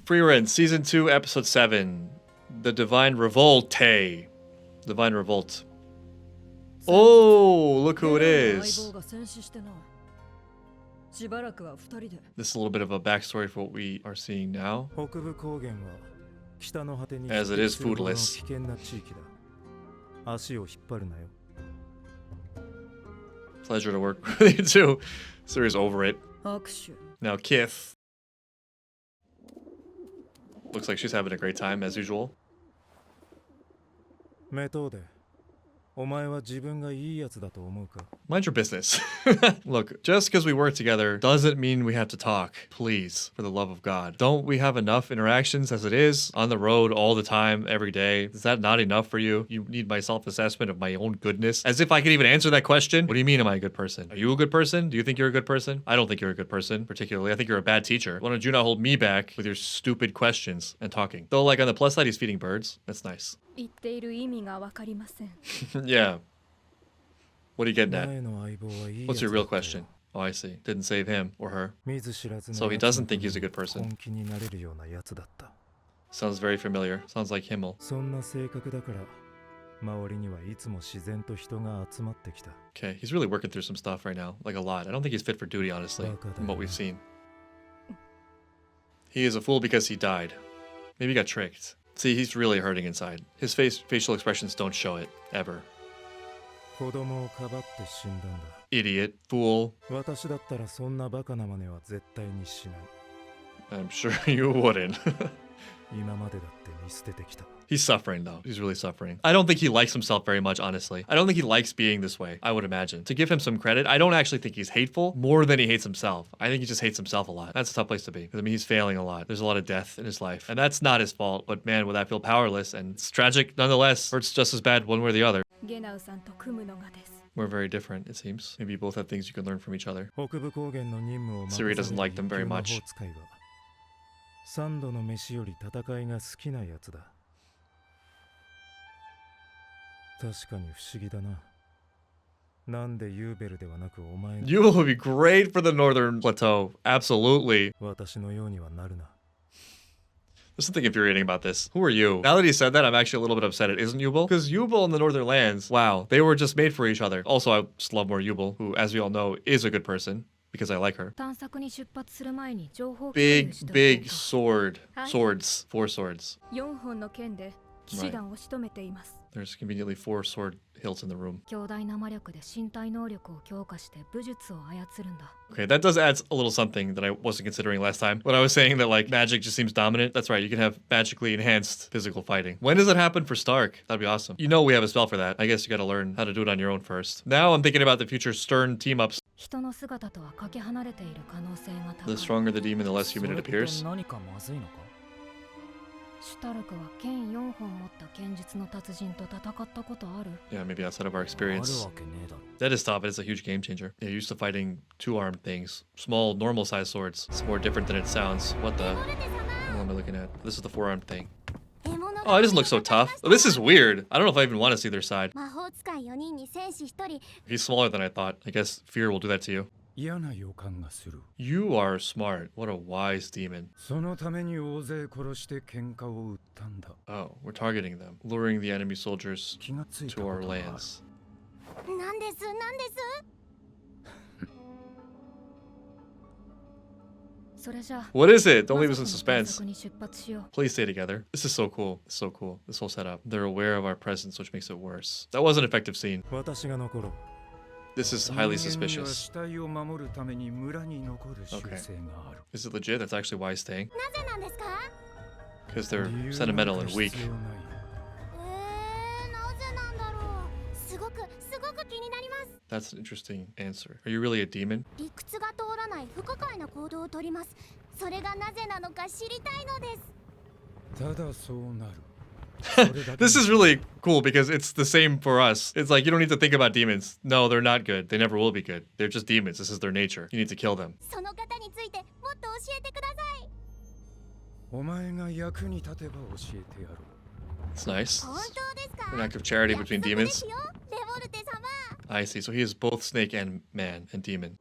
Frieren, Season 2, Episode 7. The Divine Revolte. Divine Revolt. Oh, look who it is. This is a little bit of a backstory for what we are seeing now, as it is foodless. Pleasure to work with you too. Siri's over it. Now Kith. Looks like she's having a great time as usual. Methode. Mind your business. Look, just because we work together doesn't mean we have to talk. Please, for the love of God. Don't we have enough interactions as it is? On the road all the time, every day. Is that not enough for you? You need my self-assessment of my own goodness? As if I could even answer that question? What do you mean, am I a good person? Are you a good person? Do you think you're a good person? I don't think you're a good person, particularly. I think you're a bad teacher. Why don't you not hold me back with your stupid questions and talking? Though, like, on the plus side, he's feeding birds. That's nice. Yeah. What are you getting at? What's your real question? Oh, I see. Didn't save him or her. So he doesn't think he's a good person. Sounds very familiar. Sounds like Himmel. Okay, he's really working through some stuff right now. Like a lot. I don't think he's fit for duty, honestly, from what we've seen. He is a fool because he died. Maybe he got tricked. See, he's really hurting inside. His facial expressions don't show it, ever. Idiot. Fool. I'm sure you wouldn't. He's suffering though. He's really suffering. I don't think he likes himself very much, honestly. I don't think he likes being this way, I would imagine. To give him some credit, I don't actually think he's hateful more than he hates himself. I think he just hates himself a lot. That's a tough place to be. Because I mean, he's failing a lot. There's a lot of death in his life. And that's not his fault, but man, would I feel powerless, and it's tragic nonetheless. Hurts just as bad one way or the other. We're very different, it seems. Maybe you both have things you can learn from each other. Siri doesn't like them very much. You will be great for the Northern Plateau. Absolutely. There's something infuriating about this. Who are you? Now that he said that, I'm actually a little bit upset it isn't Yubel. Because Yubel and the Northern Lands, wow, they were just made for each other. Also, I just love more Yubel, who, as we all know, is a good person. Because I like her. Big sword. Swords. 4 swords. Right. There's conveniently 4 sword hilts in the room. Okay, that does add a little something that I wasn't considering last time. When I was saying that, like, magic just seems dominant. That's right, you can have magically enhanced physical fighting. When does it happen for Stark? That'd be awesome. You know we have a spell for that. I guess you gotta learn how to do it on your own first. Now I'm thinking about the future Stern team-ups. The stronger the demon, the less human it appears. Yeah, maybe outside of our experience. That is tough. It is a huge game changer. Yeah, used to fighting 2-armed things. Small, normal-sized swords. It's more different than it sounds. What the? What am I looking at? This is the 4-armed thing. Oh, it doesn't look so tough. This is weird. I don't know if I even want to see their side. He's smaller than I thought. I guess fear will do that to you. You are smart. What a wise demon. Oh, we're targeting them. Luring the enemy soldiers to our lands. What is it? Don't leave us in suspense. Please stay together. This is so cool. It's so cool. This whole setup. They're aware of our presence, which makes it worse. That was an effective scene. This is highly suspicious. Okay. Is it legit? That's actually why he's staying. Because they're sentimental and weak. That's an interesting answer. Are you really a demon? This is really cool because it's the same for us. It's like you don't need to think about demons. No, they're not good. They never will be good. They're just demons. This is their nature. You need to kill them. It's nice. An act of charity between demons. I see. So he is both snake and man and demon.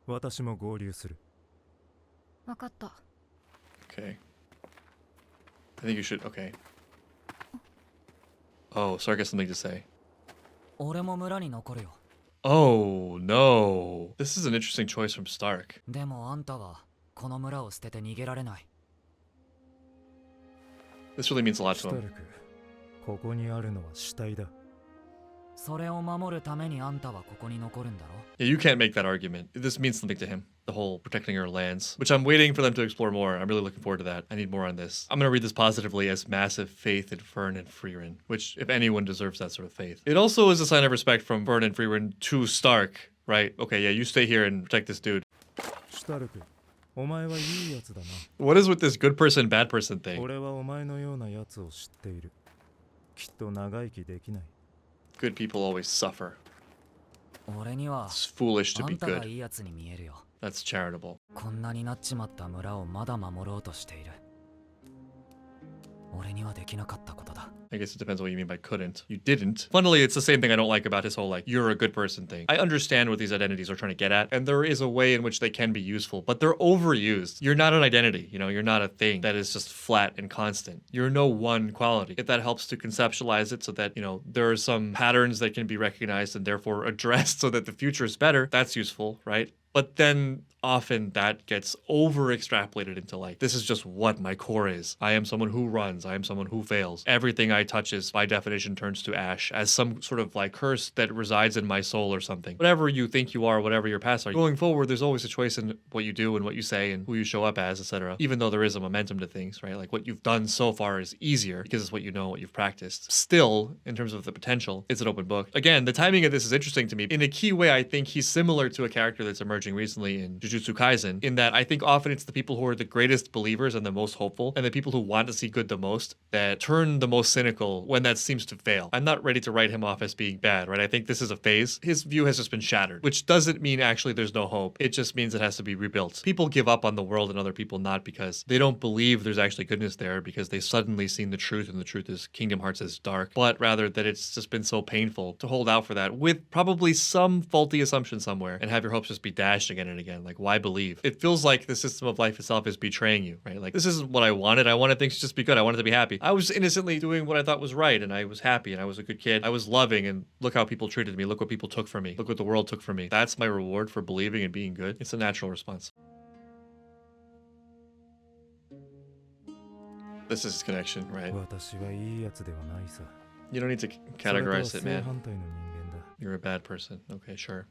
Okay. I think you should, okay. Oh, Stark has something to say. 俺も村に残るよ。 Oh, no. This is an interesting choice from Stark. でもあんたはこの村を捨てて逃げられない。 This really means a lot to him. ここにあるのは死体だ。それを守るためにあんたはここに残るんだろ。 Yeah, you can't make that argument. This means something to him. The whole protecting our lands, which I'm waiting for them to explore more. I'm really looking forward to that. I need more on this. I'm going to read this positively as massive faith in Fern and Frieren, which, if anyone deserves that sort of faith. It also is a sign of respect from Fern and Frieren to Stark, right? Okay, yeah, you stay here and protect this dude. What is with this good person, bad person thing? Good people always suffer. It's foolish to be good. That's charitable. こんなになっちまった村をまだ守ろうとしている。俺にはできなかったことだ。 I guess it depends what you mean by couldn't. You didn't. Funnily, it's the same thing I don't like about his whole, like, you're a good person thing. I understand what these identities are trying to get at, and there is a way in which they can be useful, but they're overused. You're not an identity, you know, you're not a thing that is just flat and constant. You're no one quality. If that helps to conceptualize it so that, you know, there are some patterns that can be recognized and therefore addressed so that the future is better, that's useful, right? But then often that gets over extrapolated into like, this is just what my core is. I am someone who runs. I am someone who fails. Everything I touch is by definition turns to ash as some sort of like curse that resides in my soul or something. Whatever you think you are, whatever your past are, going forward, there's always a choice in what you do and what you say and who you show up as, etc. Even though there is a momentum to things, right? Like what you've done so far is easier because it's what you know, what you've practiced. Still, in terms of the potential, it's an open book. Again, the timing of this is interesting to me. In a key way, I think he's similar to a character that's emerging recently in Jujutsu Kaisen, in that I think often it's the people who are the greatest believers and the most hopeful, and the people who want to see good the most, that turn the most cynical when that seems to fail. I'm not ready to write him off as being bad, right? I think this is a phase. His view has just been shattered, which doesn't mean actually there's no hope. It just means it has to be rebuilt. People give up on the world and other people not because they don't believe there's actually goodness there, because they've suddenly seen the truth, and the truth is Kingdom Hearts is dark, but rather that it's just been so painful to hold out for that with probably some faulty assumption somewhere and have your hopes just be dashed again and again. Like, why believe? It feels like the system of life itself is betraying you, right? Like, this isn't what I wanted. I wanted things to just be good. I wanted to be happy. I was innocently doing what I thought was right, and I was happy, and I was a good kid. I was loving, and look how people treated me. Look what people took from me. Look what the world took from me. That's my reward for believing and being good. It's a natural response. This is his connection, right? You don't need to categorize it, man. You're a bad person. Okay, sure.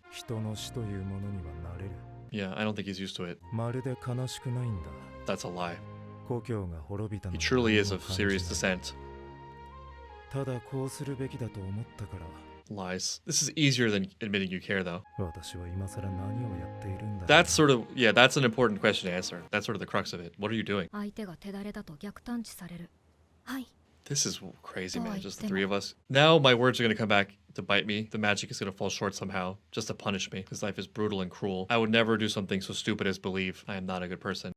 Yeah, I don't think he's used to it. That's a lie. He truly is of serious dissent. Lies. This is easier than admitting you care, though. That's sort of, yeah, that's an important question to answer. That's sort of the crux of it. What are you doing? This is crazy, man. Just the three of us. Now my words are going to come back to bite me. The magic is going to fall short somehow, just to punish me. Because life is brutal and cruel. I would never do something so stupid as believe I am not a good person.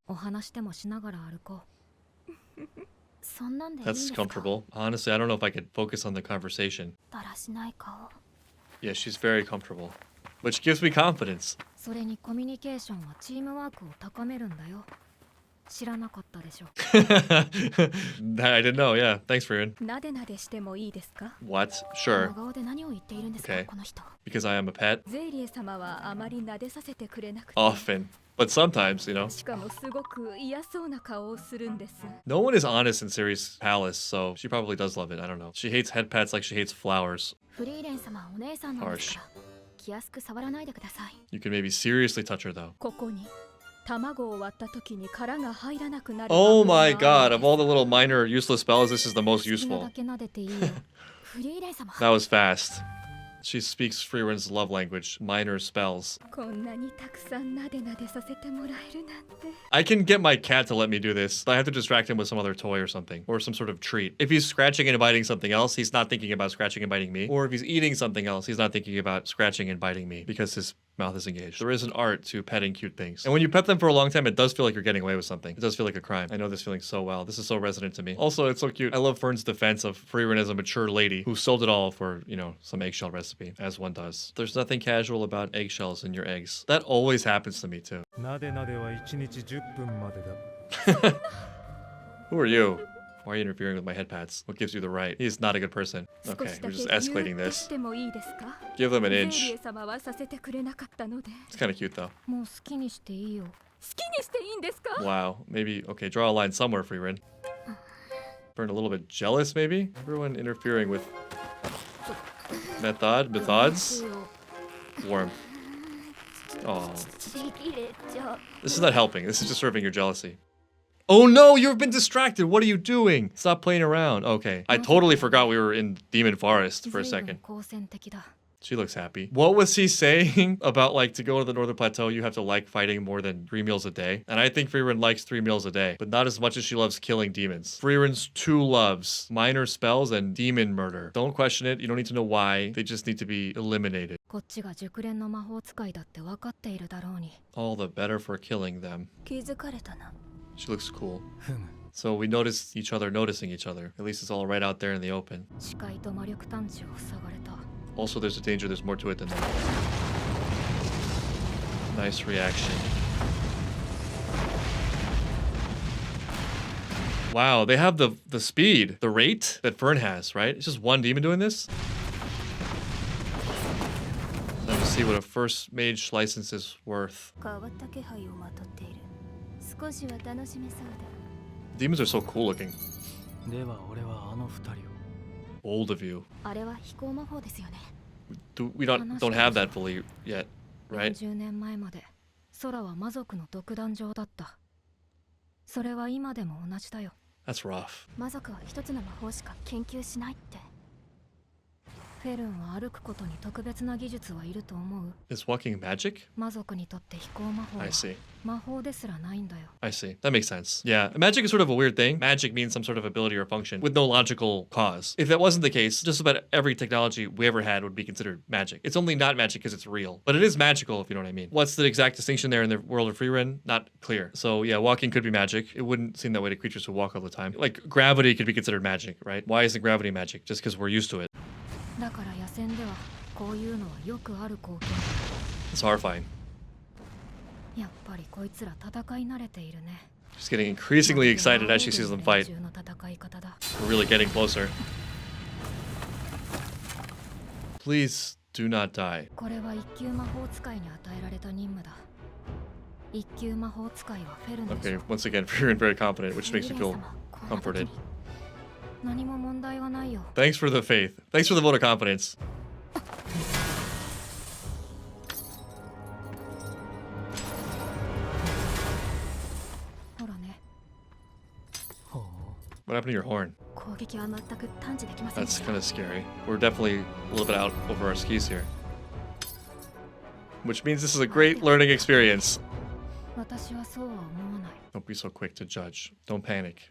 That's comfortable. Honestly, I don't know if I could focus on the conversation. Yeah, she's very comfortable. Which gives me confidence. I didn't know, yeah. Thanks, Frieren. What? Sure. Okay. Because I am a pet? Often. But sometimes, you know. No one is honest in Ciri's palace, so she probably does love it. I don't know. She hates head pets like she hates flowers. Harsh. You can maybe seriously touch her, though. Oh my god, of all the little minor useless spells, this is the most useful. That was fast. She speaks Frieren's love language, minor spells. I can get my cat to let me do this, but I have to distract him with some other toy or something, or some sort of treat. If he's scratching and biting something else, he's not thinking about scratching and biting me. Or if he's eating something else, he's not thinking about scratching and biting me, because his mouth is engaged. There is an art to petting cute things. And when you pet them for a long time, it does feel like you're getting away with something. It does feel like a crime. I know this feeling so well. This is so resonant to me. Also, it's so cute. I love Fern's defense of Frieren as a mature lady who sold it all for, you know, some eggshell recipe, as one does. There's nothing casual about eggshells in your eggs. That always happens to me too. Who are you? Why are you interfering with my head pats? What gives you the right? He's not a good person. Okay, we're just escalating this. Give them an inch. It's kind of cute though. Wow, maybe, okay, draw a line somewhere, Frieren. Burn a little bit jealous, maybe? Everyone interfering with methods? Warmth. Oh. This is not helping. This is just serving your jealousy. Oh no, you've been distracted. What are you doing? Stop playing around. Okay. I totally forgot we were in Demon Forest for a second. She looks happy. What was he saying about like to go to the Northern Plateau, you have to like fighting more than 3 meals a day? And I think Frieren likes 3 meals a day, but not as much as she loves killing demons. Frieren's 2 loves, minor spells and demon murder. Don't question it. You don't need to know why. They just need to be eliminated. All the better for killing them. She looks cool. So we noticed each other noticing each other. At least it's all right out there in the open. Also, there's a danger there's more to it than that. Nice reaction. Wow, they have the speed, the rate that Fern has, right? It's just one demon doing this. Let me see what a first mage license is worth. Demons are so cool looking. Bold of you. We don't have that fully yet, right? That's rough. Is walking magic? I see. I see. That makes sense. Yeah, magic is sort of a weird thing. Magic means some sort of ability or function with no logical cause. If that wasn't the case, just about every technology we ever had would be considered magic. It's only not magic because it's real, but it is magical if you know what I mean. What's the exact distinction there in the world of Frieren? Not clear. So yeah, walking could be magic. It wouldn't seem that way to creatures who walk all the time. Like gravity could be considered magic, right? Why isn't gravity magic? Just because we're used to it. It's horrifying. She's getting increasingly excited as she sees them fight. We're really getting closer. Please do not die. Okay, once again, Frieren very confident, which makes me feel comforted. Thanks for the faith. Thanks for the vote of confidence. What happened to your horn? That's kind of scary. We're definitely a little bit out over our skis here. Which means this is a great learning experience. Don't be so quick to judge. Don't panic.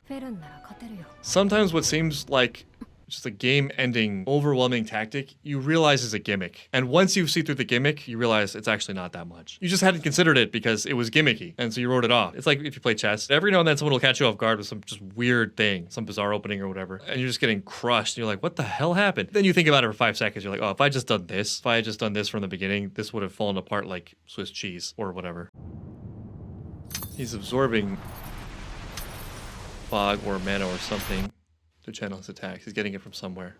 Sometimes what seems like just a game-ending, overwhelming tactic, you realize is a gimmick. And once you see through the gimmick, you realize it's actually not that much. You just hadn't considered it because it was gimmicky, and so you wrote it off. It's like if you play chess. Every now and then someone will catch you off guard with some just weird thing, some bizarre opening or whatever, and you're just getting crushed, and you're like, what the hell happened? Then you think about it for 5 seconds, you're like, oh, if I had just done this from the beginning, this would have fallen apart like Swiss cheese or whatever. He's absorbing fog or mana or something to channel his attacks. He's getting it from somewhere.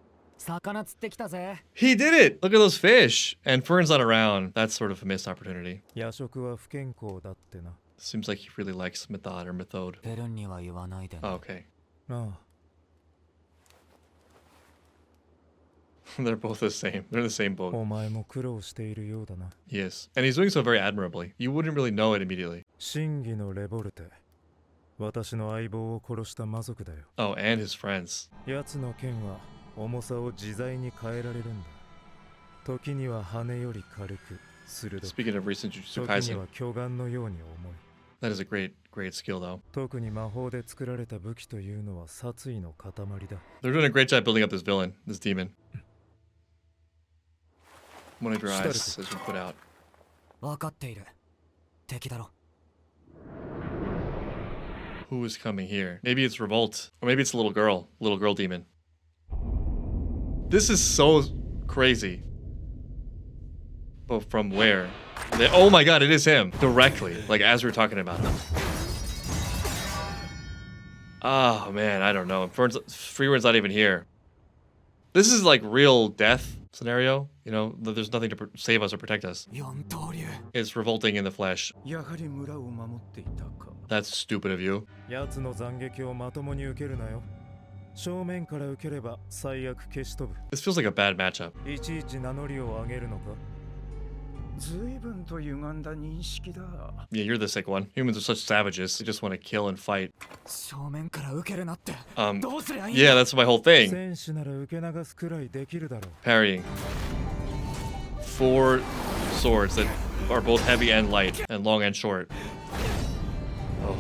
He did it! Look at those fish! And Fern's not around. That's sort of a missed opportunity. Seems like he really likes Methode or Methode. Oh, okay. They're both the same. They're the same boat. He is. And he's doing so very admirably. You wouldn't really know it immediately. Oh, and his friends. Speaking of recent Jujutsu Kaisen, that is a great skill though. They're doing a great job building up this villain, this demon. One of your eyes has been put out. Who is coming here? Maybe it's Revolt. Or maybe it's a little girl demon. This is so crazy. But from where? Oh my god, it is him. Directly. Like as we were talking about him. Oh, man, I don't know. Frieren's not even here. This is like real death scenario. You know, there's nothing to save us or protect us. It's revolting in the flesh. That's stupid of you. This feels like a bad matchup. Yeah, you're the sick one. Humans are such savages. They just want to kill and fight. Yeah, that's my whole thing. Parrying. 4 swords that are both heavy and light, and long and short. Oh.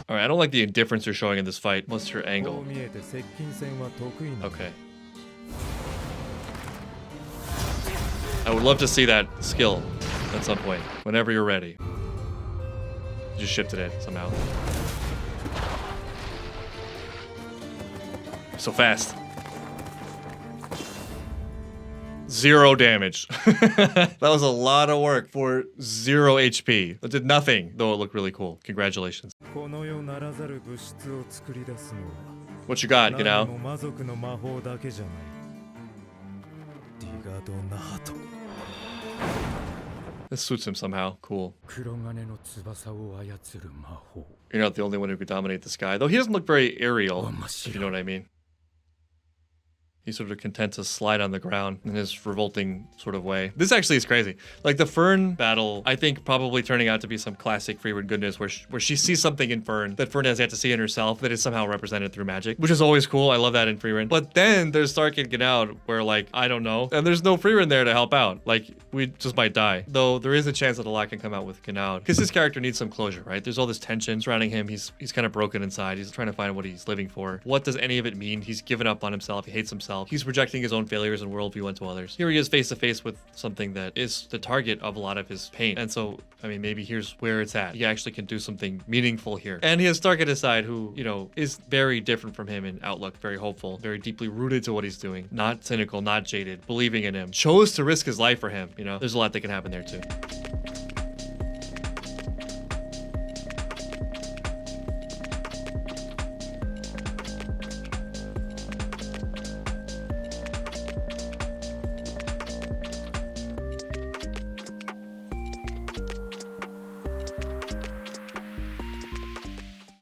Alright, I don't like the indifference you're showing in this fight. What's your angle? Okay. I would love to see that skill at some point, whenever you're ready. Just shifted it somehow. So fast. 0 damage. That was a lot of work for 0 HP. That did nothing, though it looked really cool. Congratulations. What you got, Genau? This suits him somehow. Cool. You're not the only one who could dominate the sky. Though he doesn't look very aerial, if you know what I mean. He's sort of content to slide on the ground in his revolting sort of way. This actually is crazy. Like the Fern battle, I think probably turning out to be some classic Frieren goodness where she sees something in Fern that Fern has yet to see in herself that is somehow represented through magic, which is always cool. I love that in Frieren. But then there's Stark and Genau where like, I don't know. And there's no Frieren there to help out. Like we just might die. Though there is a chance that a lot can come out with Genau because his character needs some closure, right? There's all this tension surrounding him. He's kind of broken inside. He's trying to find what he's living for. What does any of it mean? He's given up on himself. He hates himself. He's projecting his own failures and worldview onto others. Here he is face to face with something that is the target of a lot of his pain. And so, I mean, maybe here's where it's at. He actually can do something meaningful here. And he has Stark at his side who, you know, is very different from him in outlook, very hopeful, very deeply rooted to what he's doing, not cynical, not jaded, believing in him, chose to risk his life for him. You know, there's a lot that can happen there too.